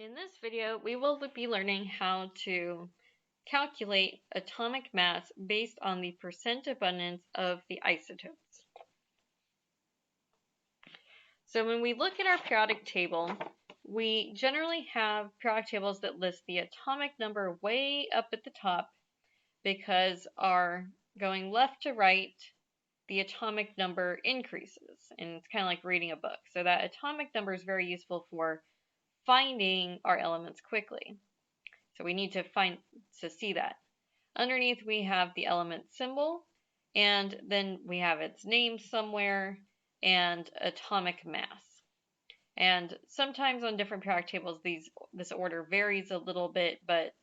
In this video, we will be learning how to calculate atomic mass based on the percent abundance of the isotopes. So when we look at our periodic table, we generally have periodic tables that list the atomic number way up at the top because our going left to right, the atomic number increases. And it's kind of like reading a book. So that atomic number is very useful for finding our elements quickly. So we need to see that. Underneath we have the element symbol, and then we have its name somewhere, and atomic mass. And sometimes on different periodic tables this order varies a little bit, but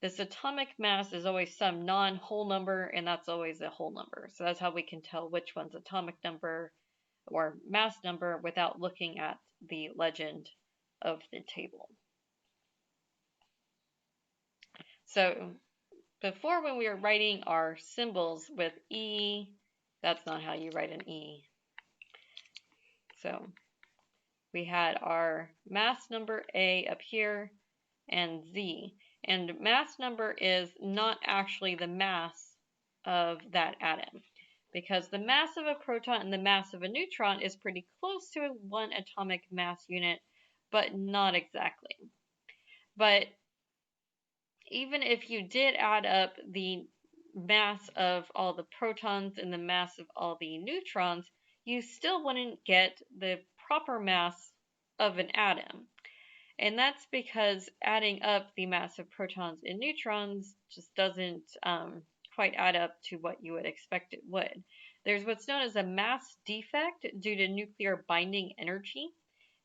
this atomic mass is always some non-whole number, and that's always a whole number. So that's how we can tell which one's atomic number or mass number without looking at the legend of the table. So before, when we were writing our symbols with E, that's not how you write an E. So we had our mass number A up here and Z. And mass number is not actually the mass of that atom, because the mass of a proton and the mass of a neutron is pretty close to one atomic mass unit, but not exactly. But even if you did add up the mass of all the protons and the mass of all the neutrons, you still wouldn't get the proper mass of an atom. And that's because adding up the mass of protons and neutrons just doesn't quite add up to what you would expect it would. There's what's known as a mass defect due to nuclear binding energy.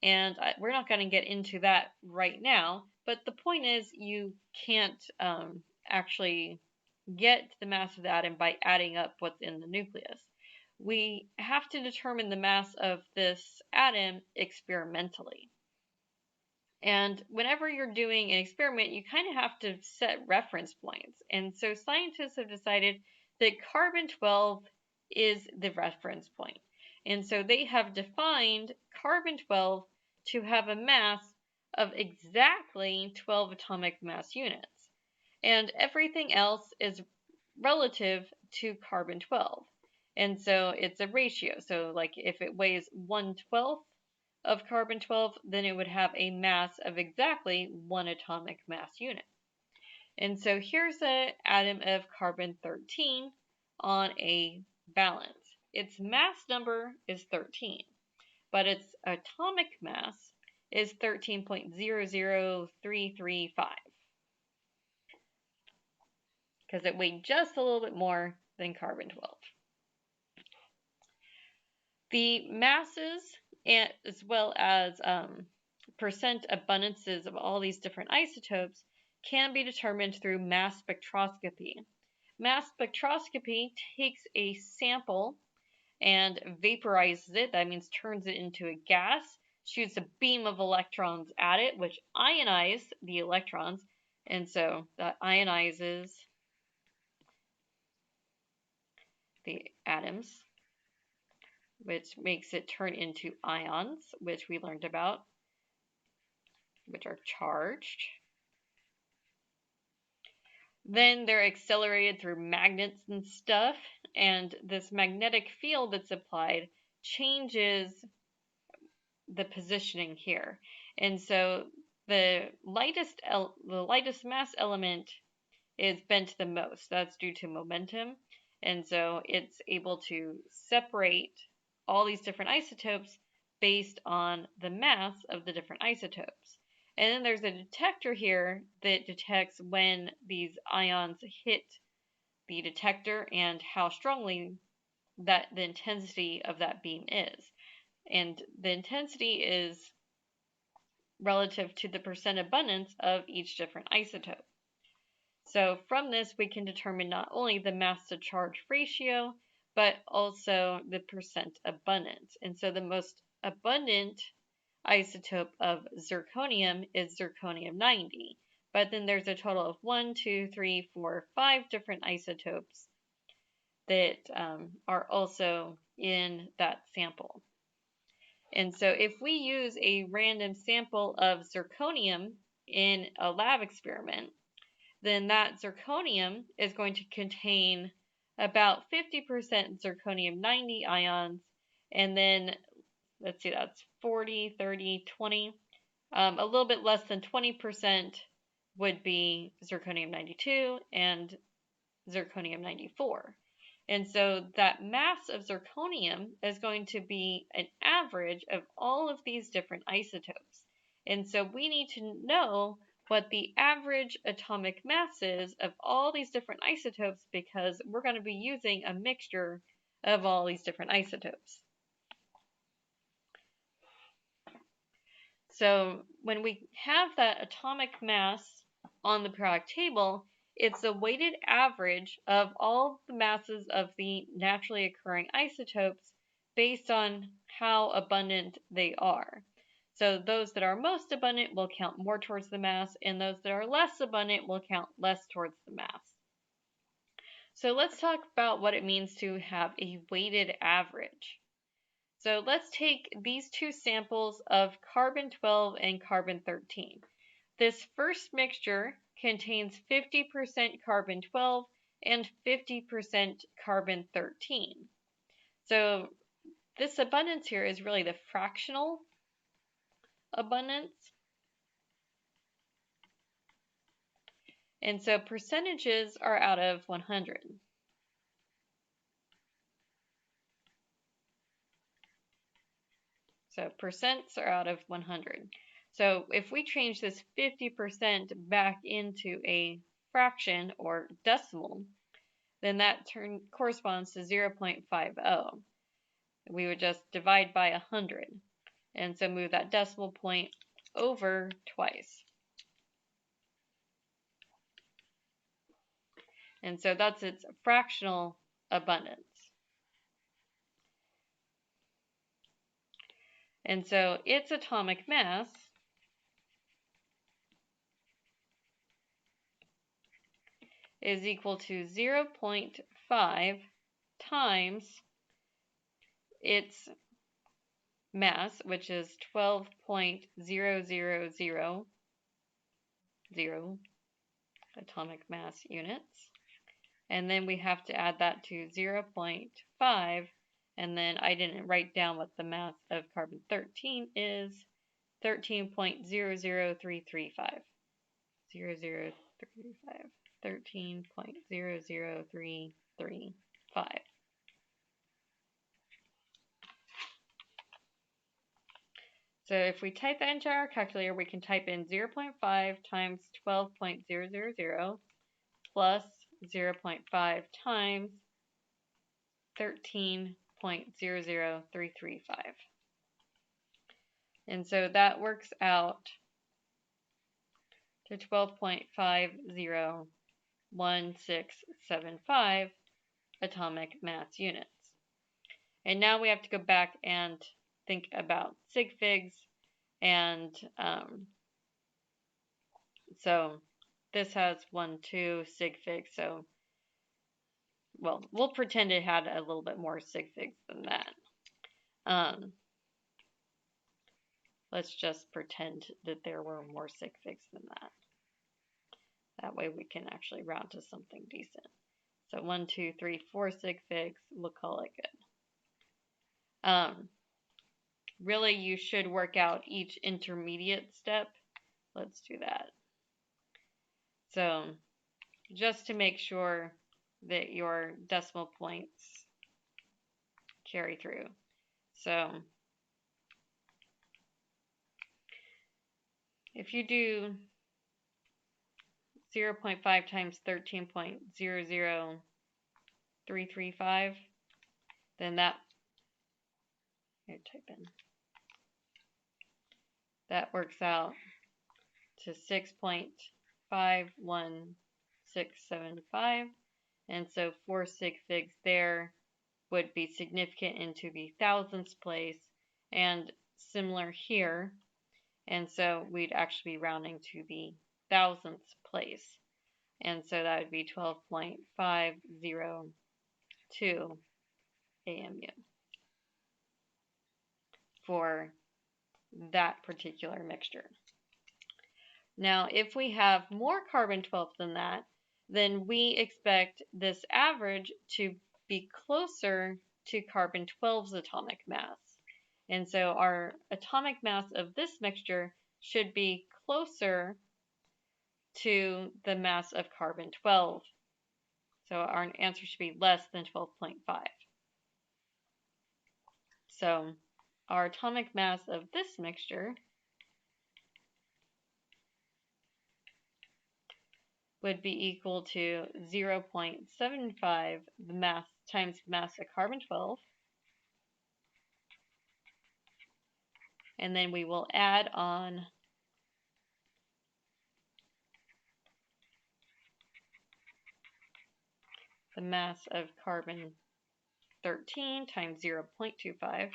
And we're not going to get into that right now, but the point is you can't actually get the mass of the atom by adding up what's in the nucleus. We have to determine the mass of this atom experimentally. And whenever you're doing an experiment, you kind of have to set reference points. And so scientists have decided that carbon-12 is the reference point. And so they have defined carbon-12 to have a mass of exactly 12 atomic mass units. And everything else is relative to carbon-12. And so it's a ratio. So like if it weighs 1/12 of carbon-12, then it would have a mass of exactly 1 atomic mass unit. And so here's an atom of carbon-13 on a balance. Its mass number is 13, but its atomic mass is 13.00335 because it weighed just a little bit more than carbon-12. The masses, as well as percent abundances of all these different isotopes, can be determined through mass spectroscopy. Mass spectroscopy takes a sample and vaporizes it. That means turns it into a gas, shoots a beam of electrons at it, which ionize the electrons, and so that ionizes the atoms, which makes it turn into ions, which we learned about, which are charged. Then they're accelerated through magnets and stuff, and this magnetic field that's applied changes the positioning here. And so the lightest mass element is bent the most. That's due to momentum. And so it's able to separate all these different isotopes based on the mass of the different isotopes. And then there's a detector here that detects when these ions hit the detector and how strongly the intensity of that beam is. And the intensity is relative to the percent abundance of each different isotope. So from this, we can determine not only the mass to charge ratio, but also the percent abundance. And so the most abundant isotope of zirconium is zirconium-90. But then there's a total of 1, 2, 3, 4, 5 different isotopes that are also in that sample. And so if we use a random sample of zirconium in a lab experiment, then that zirconium is going to contain about 50% zirconium-90 ions, and then, let's see, that's 40, 30, 20. A little bit less than 20% would be zirconium-92 and zirconium-94. And so that mass of zirconium is going to be an average of all of these different isotopes. And so we need to know what the average atomic mass is of all these different isotopes, because we're going to be using a mixture of all these different isotopes. So when we have that atomic mass on the periodic table, it's a weighted average of all the masses of the naturally occurring isotopes based on how abundant they are. So those that are most abundant will count more towards the mass, and those that are less abundant will count less towards the mass. So let's talk about what it means to have a weighted average. So let's take these two samples of carbon-12 and carbon-13. This first mixture contains 50% carbon-12 and 50% carbon-13. So this abundance here is really the fractional abundance. And so percentages are out of 100. So percents are out of 100. So if we change this 50% back into a fraction or decimal, then that corresponds to 0.50. We would just divide by 100. And so move that decimal point over twice. And so that's its fractional abundance. And so its atomic mass is equal to 0.5 times its mass, which is 12.0000 atomic mass units. And then we have to add that to 0.5, and then I didn't write down what the mass of carbon-13 is, 13.00335. 13.00335. So if we type that into our calculator, we can type in 0.5 times 12.000 plus 0.5 times 13.00335. And so that works out to 12.501675 atomic mass units. And now we have to go back and think about sig figs, and so this has 1, 2 sig figs, so, well, we'll pretend it had a little bit more sig figs than that. Let's just pretend that there were more sig figs than that. That way we can actually round to something decent. So 1, 2, 3, 4 sig figs, we'll call it good. Really, you should work out each intermediate step. Let's do that. So just to make sure that your decimal points carry through. So if you do 0.5 times 13.00335, then that, here, type in, that works out to 6.51675, and so 4 sig figs there would be significant into the thousandths place, and similar here, and so we'd actually be rounding to the thousandths place, and so that would be 12.502 AMU for that particular mixture. Now, if we have more carbon-12 than that, then we expect this average to be closer to carbon-12's atomic mass. And so our atomic mass of this mixture should be closer to the mass of carbon-12. So our answer should be less than 12.5. So our atomic mass of this mixture would be equal to 0.75 the mass times mass of carbon-12. And then we will add on the mass of carbon-13 times 0.25.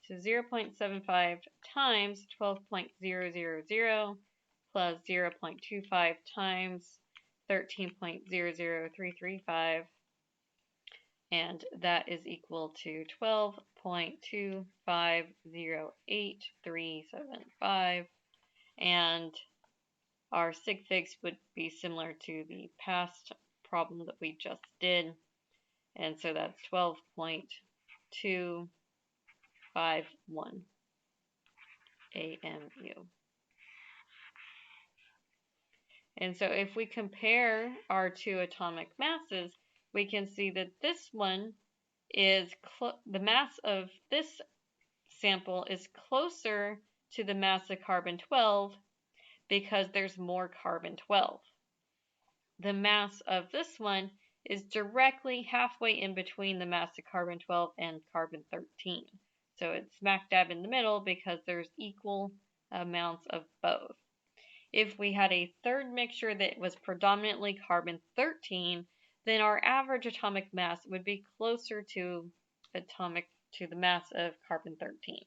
So 0.75 times 12.000 plus 0.25 times 13.00335, and that is equal to 12.2508375, and our sig figs would be similar to the past problem that we just did, and so that's 12.251 AMU. And so if we compare our two atomic masses, we can see that this one is, the mass of this sample is closer to the mass of carbon-12 because there's more carbon-12. The mass of this one is directly halfway in between the mass of carbon-12 and carbon-13. So it's smack dab in the middle because there's equal amounts of both. If we had a third mixture that was predominantly carbon-13, then our average atomic mass would be closer to the mass of carbon-13.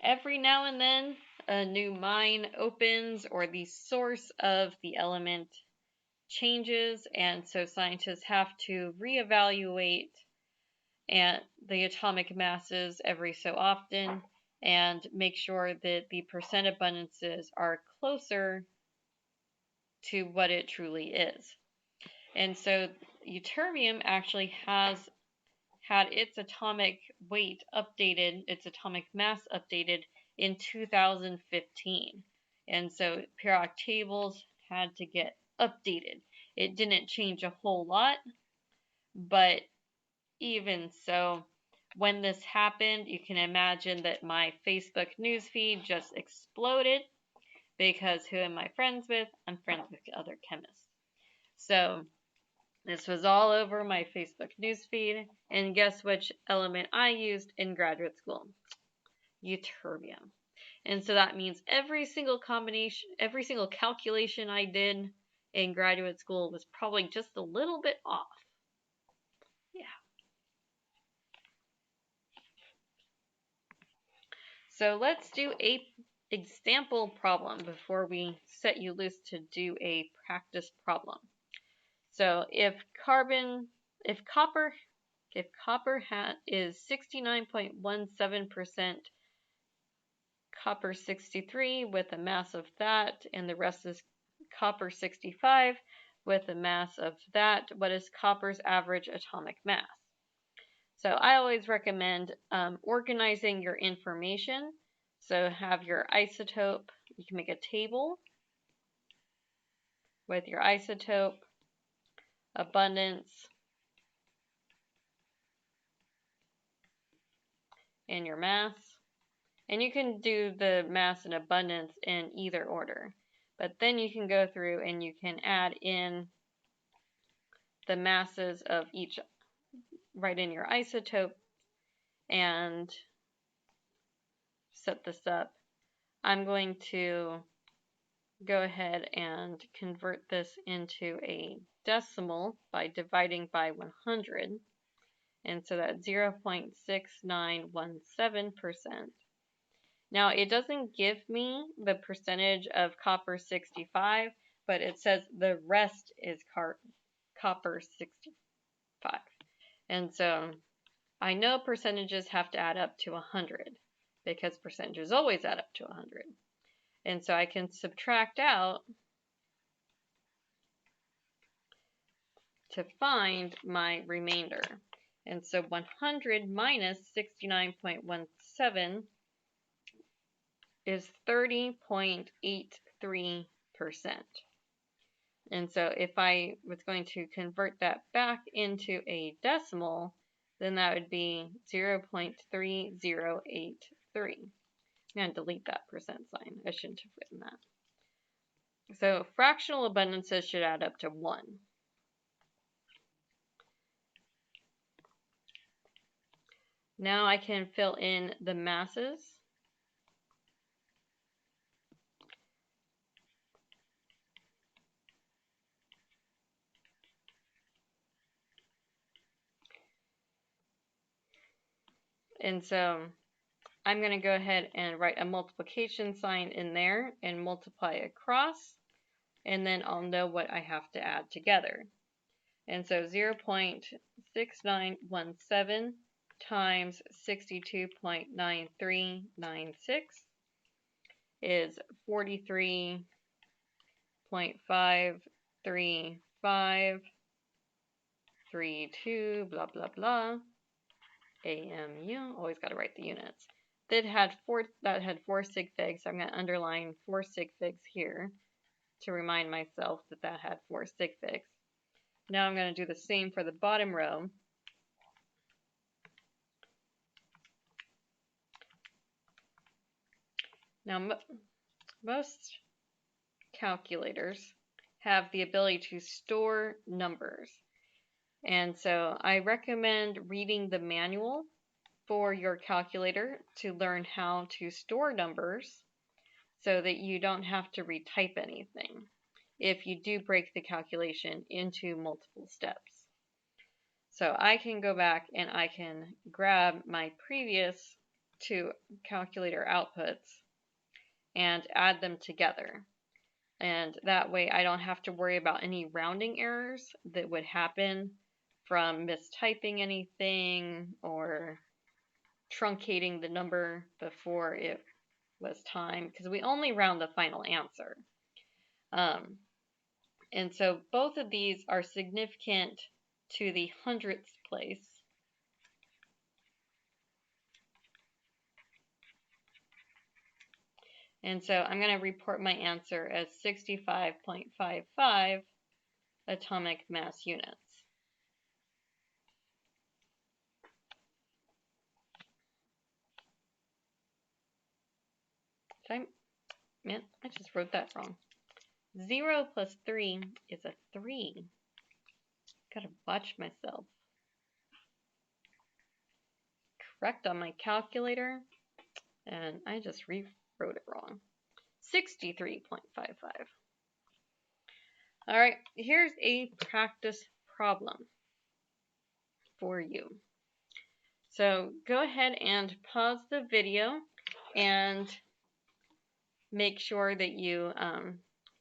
Every now and then, a new mine opens or the source of the element changes, and so scientists have to reevaluate the atomic masses every so often and make sure that the percent abundances are closer to what it truly is. And so ytterbium actually has had its atomic weight updated, its atomic mass updated in 2015. And so periodic tables had to get updated. It didn't change a whole lot, but even so, when this happened, you can imagine that my Facebook newsfeed just exploded because who am I friends with? I'm friends with other chemists. So this was all over my Facebook newsfeed, and guess which element I used in graduate school? Ytterbium. And so that means every single combination, every single calculation I did in graduate school was probably just a little bit off. Yeah. So let's do a example problem before we set you loose to do a practice problem. So if copper is 69.17% copper 63 with a mass of that, and the rest is copper 65 with a mass of that, what is copper's average atomic mass? So I always recommend organizing your information. So have your isotope, you can make a table with your isotope, abundance, and your mass. And you can do the mass and abundance in either order. But then you can go through and you can add in the masses of each right in your isotope and set this up. I'm going to go ahead and convert this into a decimal by dividing by 100. And so that's 0.6917%. Now it doesn't give me the percentage of copper 65, but it says the rest is copper 65. And so I know percentages have to add up to 100 because percentages always add up to 100. And so I can subtract out to find my remainder. And so 100 minus 69.17 is 30.83%. And so if I was going to convert that back into a decimal, then that would be 0.3083. I'm going to delete that percent sign. I shouldn't have written that. So fractional abundances should add up to 1. Now I can fill in the masses. And so I'm going to go ahead and write a multiplication sign in there and multiply across, and then I'll know what I have to add together. And so 0.6917 times 62.9396 is 43.53532, blah, blah, blah. AMU, always got to write the units. That had four sig figs, so I'm going to underline 4 sig figs here to remind myself that that had 4 sig figs. Now I'm going to do the same for the bottom row. Now most calculators have the ability to store numbers, and so I recommend reading the manual for your calculator to learn how to store numbers so that you don't have to retype anything if you do break the calculation into multiple steps. So I can go back and I can grab my previous 2 calculator outputs and add them together. And that way I don't have to worry about any rounding errors that would happen from mistyping anything or truncating the number before it was time, because we only round the final answer. And so both of these are significant to the hundredths place. And so I'm going to report my answer as 65.55 atomic mass units. Man, I just wrote that wrong. 0 plus 3 is a 3. Gotta watch myself. Correct on my calculator, and I just rewrote it wrong. 63.55. All right, here's a practice problem for you. So go ahead and pause the video and make sure that you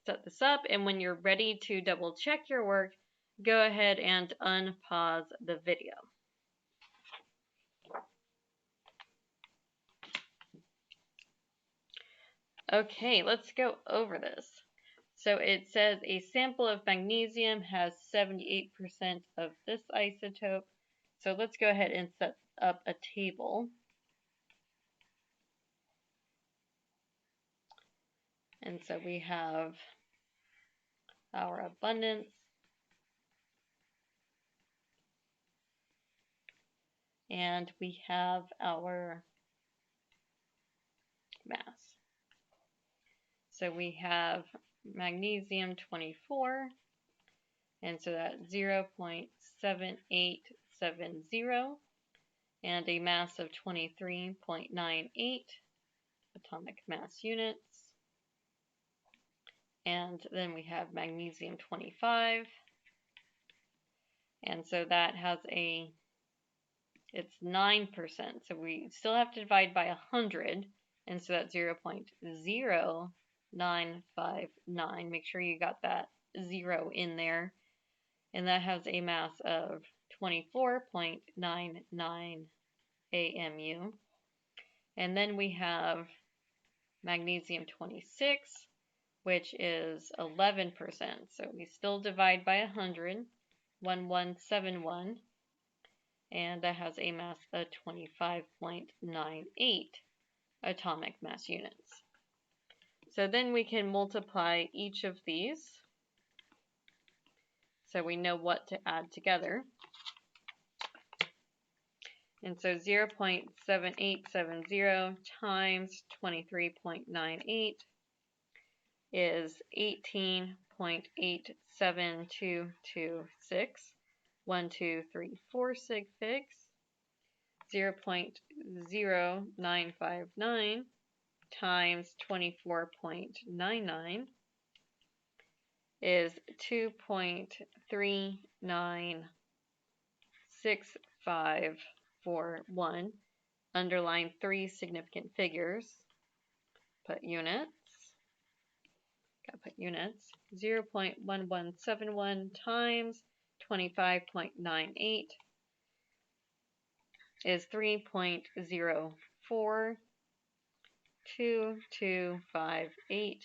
set this up, and when you're ready to double check your work, go ahead and unpause the video. Okay, let's go over this. So it says a sample of magnesium has 78% of this isotope. So let's go ahead and set up a table. And so we have our abundance, and we have our mass. So we have magnesium 24, and so that's 0.7870, and a mass of 23.98 atomic mass units. And then we have magnesium 25, and so that has it's 9%, so we still have to divide by 100, and so that's 0.0959. Make sure you got that 0 in there, and that has a mass of 24.99 AMU. And then we have magnesium 26, which is 11%. So we still divide by 100, 1171, and that has a mass of 25.98 atomic mass units. So then we can multiply each of these so we know what to add together. And so 0.7870 times 23.98 is 18.87226. 1, 2, 3, 4 sig figs. 0.0959 times 24.99 is 2.396541. Underline 3 significant figures. Put units. Gotta put units. 0.1171 times 25.98 is 3.042258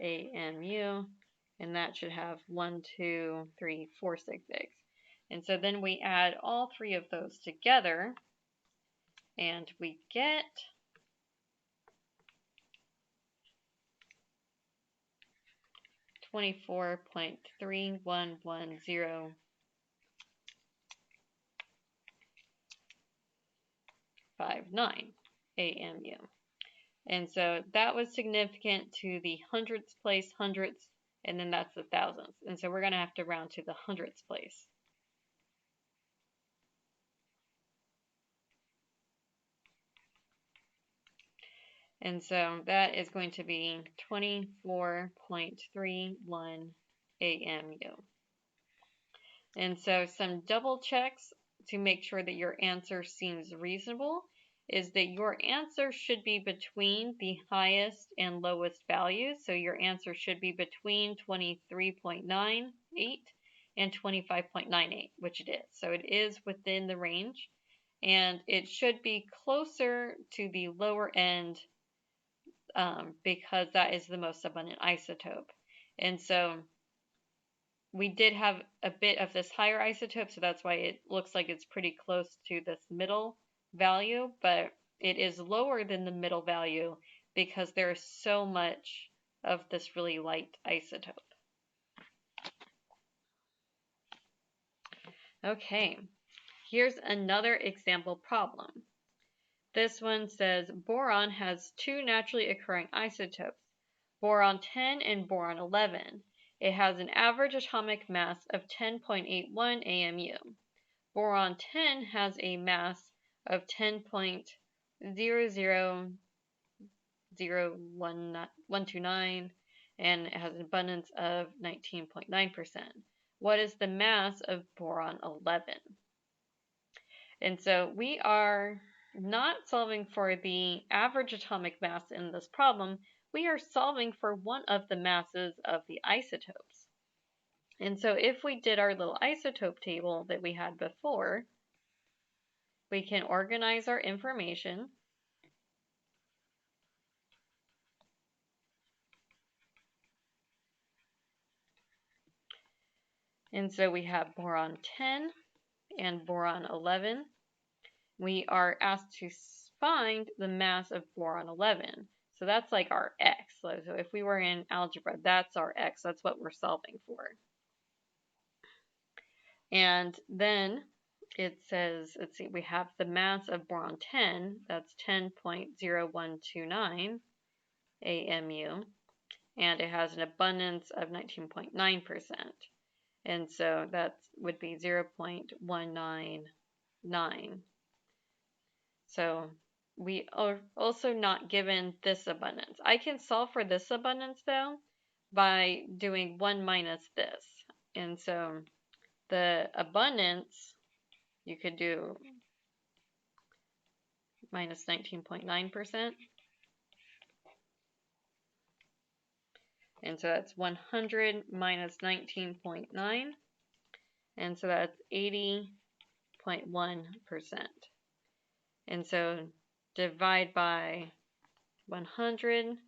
AMU, and that should have 1, 2, 3, 4 sig figs. And so then we add all three of those together, and we get 24.311059 AMU. And so that was significant to the hundredths place, hundredths, and then that's the thousandths. And so we're going to have to round to the hundredths place. And so that is going to be 24.31 AMU. And so some double checks to make sure that your answer seems reasonable is that your answer should be between the highest and lowest values. So your answer should be between 23.98 and 25.98, which it is. So it is within the range, and it should be closer to the lower end because that is the most abundant isotope. And so we did have a bit of this higher isotope, so that's why it looks like it's pretty close to this middle value, but it is lower than the middle value because there is so much of this really light isotope. Okay, here's another example problem. This one says boron has two naturally occurring isotopes, boron 10 and boron 11. It has an average atomic mass of 10.81 AMU. Boron 10 has a mass of 10.000129 and it has an abundance of 19.9%. What is the mass of boron 11? And so we are not solving for the average atomic mass in this problem. We are solving for one of the masses of the isotopes. And so if we did our little isotope table that we had before, we can organize our information. And so we have boron 10 and boron 11. We are asked to find the mass of boron 11. So that's like our x. So if we were in algebra, that's our x. That's what we're solving for. And then it says, let's see, we have the mass of boron 10. That's 10.0129 AMU. And it has an abundance of 19.9%. And so that would be 0.199. So we are also not given this abundance. I can solve for this abundance though by doing 1 minus this. And so the abundance, you could do minus 19.9%. And so that's 100 minus 19.9. And so that's 80 80.1%. And so divide by 100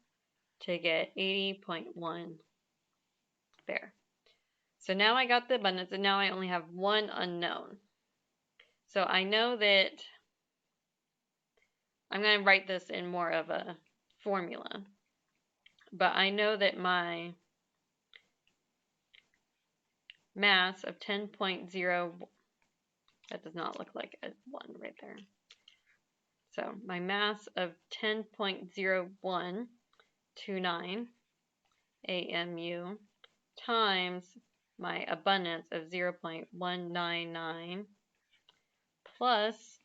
to get 80.1 there. So now I got the abundance, and now I only have one unknown. So I know that I'm going to write this in more of a formula, but I know that my mass of 10.0, that does not look like a 1 right there. So my mass of 10.0129 AMU times my abundance of 0.199 plus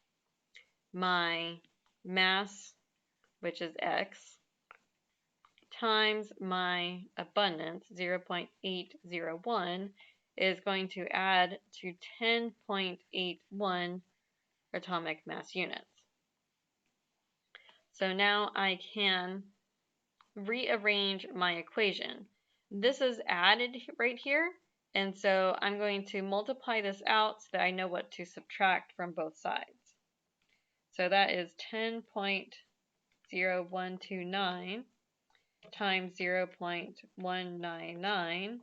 my mass, which is X, times my abundance, 0.801, is going to add to 10.81 atomic mass units. So now I can rearrange my equation. This is added right here, and so I'm going to multiply this out so that I know what to subtract from both sides. So that is 10.0129 times 0.199.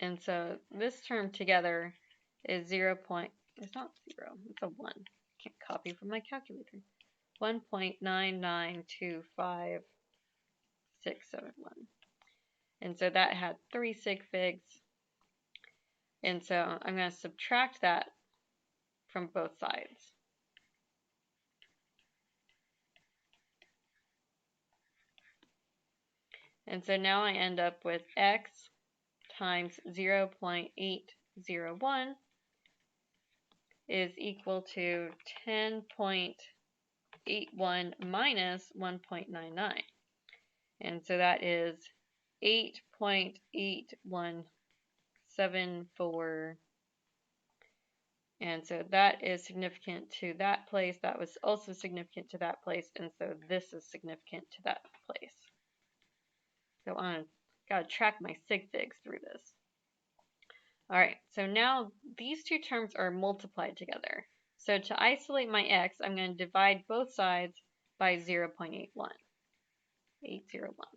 And so this term together is it's not 0, it's a 1. Can't copy from my calculator. 1.9925 671. And so that had 3 sig figs. And so I'm going to subtract that from both sides. And so now I end up with X times 0.801 is equal to 10.81 minus 1.99. And so that is 8.8174. And so that is significant to that place. That was also significant to that place. And so this is significant to that place. So on, gotta track my sig figs through this. All right, so now these two terms are multiplied together. So to isolate my X, I'm going to divide both sides by 0.81. 801.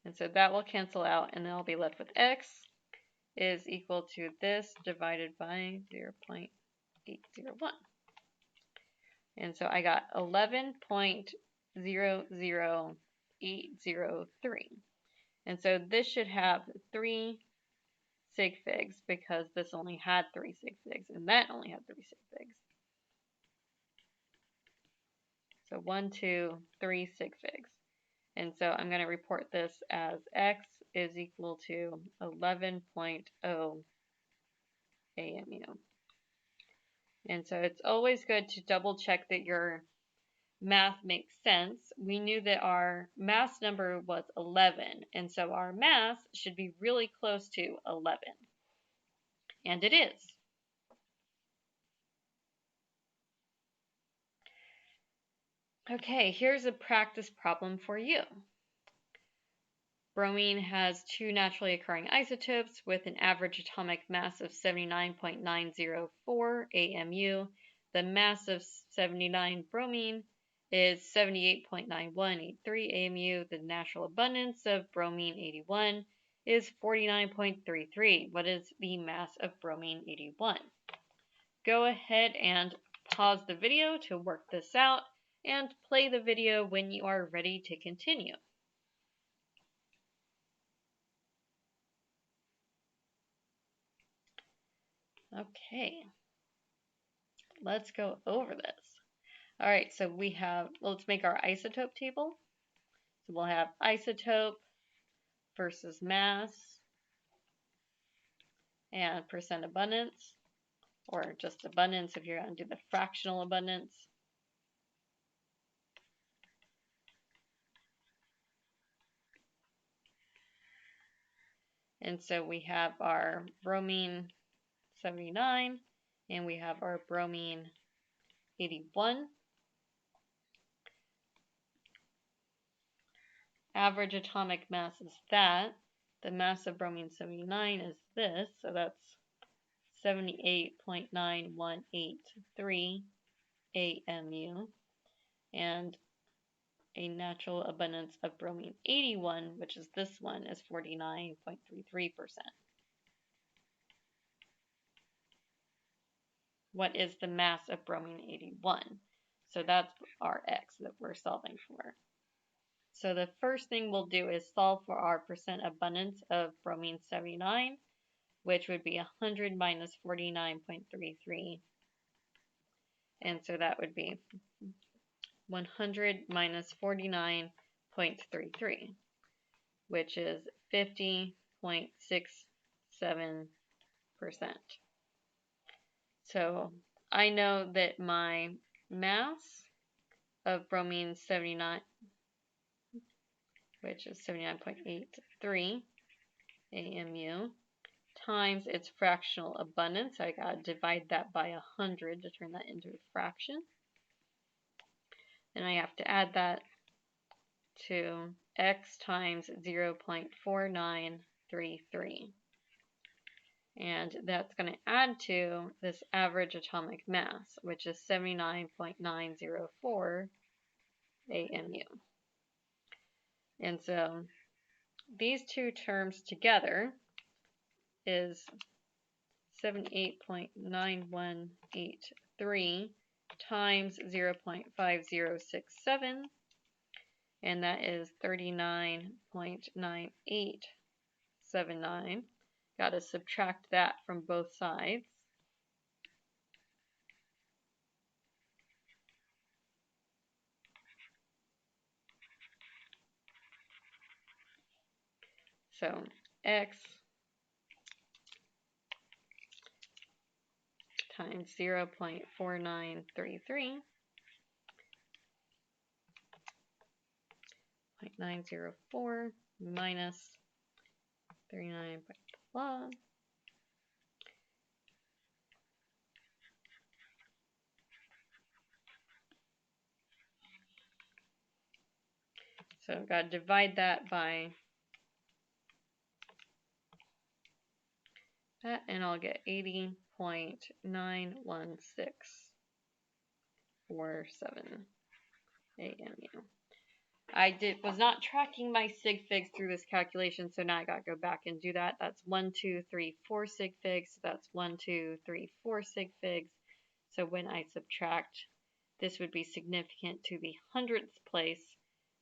And so that will cancel out, and then I'll be left with X is equal to this divided by 0.801. And so I got 11.00803. And so this should have 3 sig figs because this only had 3 sig figs, and that only had 3 sig figs. So 1, 2, 3 sig figs. And so I'm going to report this as X is equal to 11.0 AMU. And so it's always good to double check that your math makes sense. We knew that our mass number was 11, and so our mass should be really close to 11. And it is. Okay, here's a practice problem for you. Bromine has 2 naturally occurring isotopes with an average atomic mass of 79.904 AMU. The mass of 79 bromine is 78.9183 AMU. The natural abundance of bromine 81 is 49.33. What is the mass of bromine 81? Go ahead and pause the video to work this out and play the video when you are ready to continue. Okay, let's go over this. All right, so let's make our isotope table. So we'll have isotope versus mass and percent abundance, or just abundance if you're going to do the fractional abundance. And so we have our bromine 79 and we have our bromine 81. Average atomic mass is that. the mass of bromine 79 is this, so that's 78.9183 AMU, and a natural abundance of bromine 81, which is this one, is 49.33%. What is the mass of bromine 81? So that's our X that we're solving for. So the first thing we'll do is solve for our percent abundance of bromine 79, which would be 100 minus 49.33. And so that would be 100 minus 49.33, which is 50.67%. So I know that my mass of bromine 79, which is 79.83 AMU, times its fractional abundance. I got to divide that by 100 to turn that into a fraction. And I have to add that to X times 0.4933. And that's going to add to this average atomic mass, which is 79.904 AMU. And so these two terms together is 78.9183 times 0.5067, and that is 39.9879. Got to subtract that from both sides. So X times 0.4933 0.904 minus 39 blah. So I've got to divide that by that, and I'll get 80.91647 AMU. I was not tracking my sig figs through this calculation, so now I got to go back and do that. That's 1, 2, 3, 4 sig figs. So that's 1, 2, 3, 4 sig figs. So when I subtract, this would be significant to the hundredths place.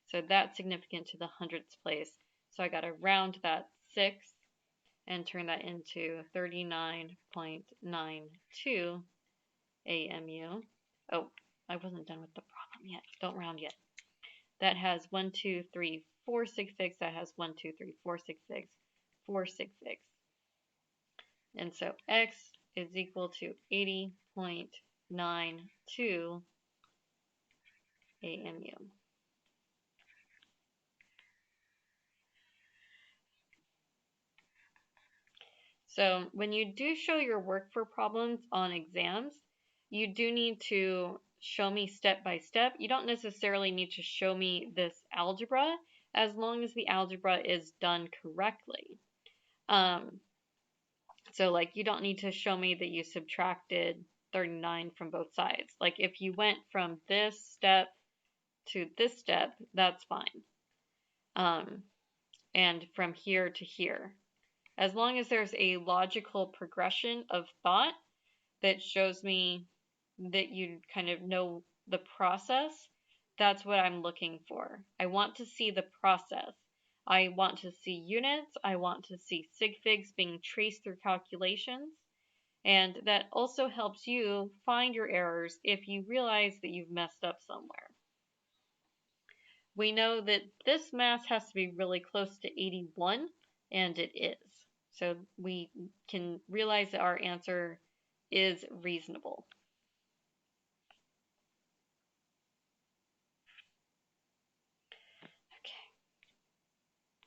So that's significant to the hundredths place. So I got to round that 6 and turn that into 39.92 AMU. Oh, I wasn't done with the problem yet. Don't round yet. That has 1, 2, 3, 4 sig figs. That has 1, 2, 3, 4 sig figs, 4 sig figs. And so X is equal to 80.92 AMU. So when you do show your work for problems on exams, you do need to show me step by step. You don't necessarily need to show me this algebra as long as the algebra is done correctly. So like you don't need to show me that you subtracted 39 from both sides. Like if you went from this step to this step, that's fine. And from here to here. As long as there's a logical progression of thought that shows me that you kind of know the process, that's what I'm looking for. I want to see the process. I want to see units. I want to see sig figs being traced through calculations. And that also helps you find your errors if you realize that you've messed up somewhere. We know that this mass has to be really close to 81, and it is. So we can realize that our answer is reasonable.